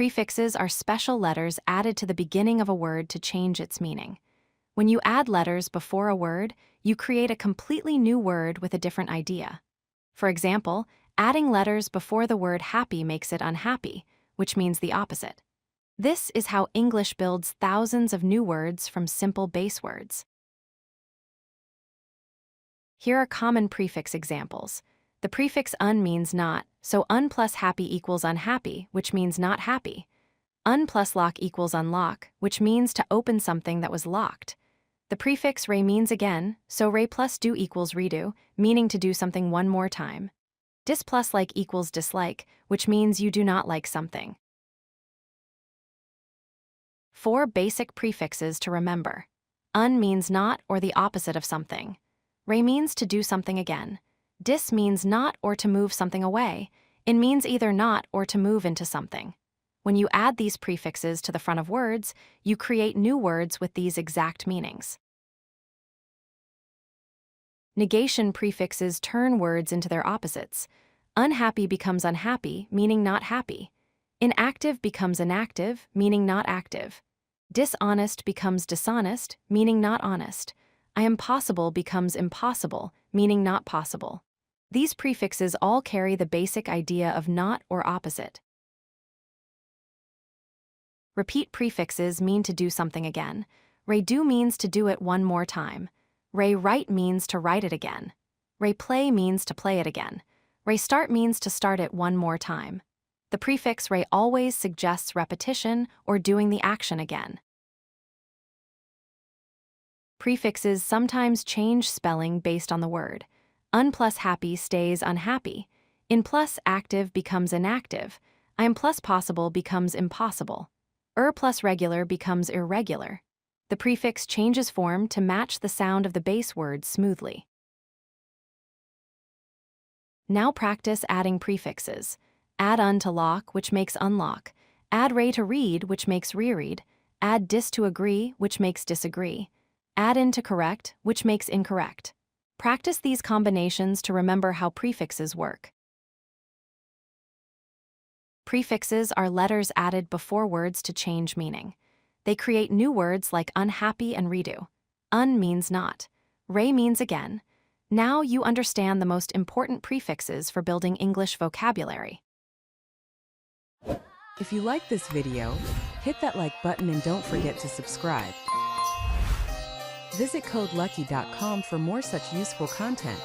Prefixes are special letters added to the beginning of a word to change its meaning. When you add letters before a word, you create a completely new word with a different idea. For example, adding letters before the word happy makes it unhappy, which means the opposite. This is how English builds thousands of new words from simple base words. Here are common prefix examples. The prefix un means not, so un plus happy equals unhappy, which means not happy. Un plus lock equals unlock, which means to open something that was locked. The prefix re means again, so re plus do equals redo, meaning to do something one more time. Dis plus like equals dislike, which means you do not like something. 4 basic prefixes to remember. Un means not or the opposite of something. Re means to do something again. Dis means not or to move something away. It means either not or to move into something. When you add these prefixes to the front of words, you create new words with these exact meanings. Negation prefixes turn words into their opposites. Unhappy becomes unhappy, meaning not happy. Inactive becomes inactive, meaning not active. Dishonest becomes dishonest, meaning not honest. I am possible becomes impossible, meaning not possible. These prefixes all carry the basic idea of not or opposite. Repeat prefixes mean to do something again. Redo means to do it one more time. Rewrite means to write it again. Replay means to play it again. Restart means to start it one more time. The prefix re always suggests repetition or doing the action again. Prefixes sometimes change spelling based on the word. Un plus happy stays unhappy. In plus active becomes inactive. I am plus possible becomes impossible. Plus regular becomes irregular. The prefix changes form to match the sound of the base word smoothly. Now practice adding prefixes. Add un to lock, which makes unlock. Add re to read, which makes reread. Add dis to agree, which makes disagree. Add in to correct, which makes incorrect. Practice these combinations to remember how prefixes work. Prefixes are letters added before words to change meaning. They create new words like unhappy and redo. Un means not. Re means again. Now you understand the most important prefixes for building English vocabulary. If you like this video, hit that like button and don't forget to subscribe. Visit codelucky.com for more such useful content.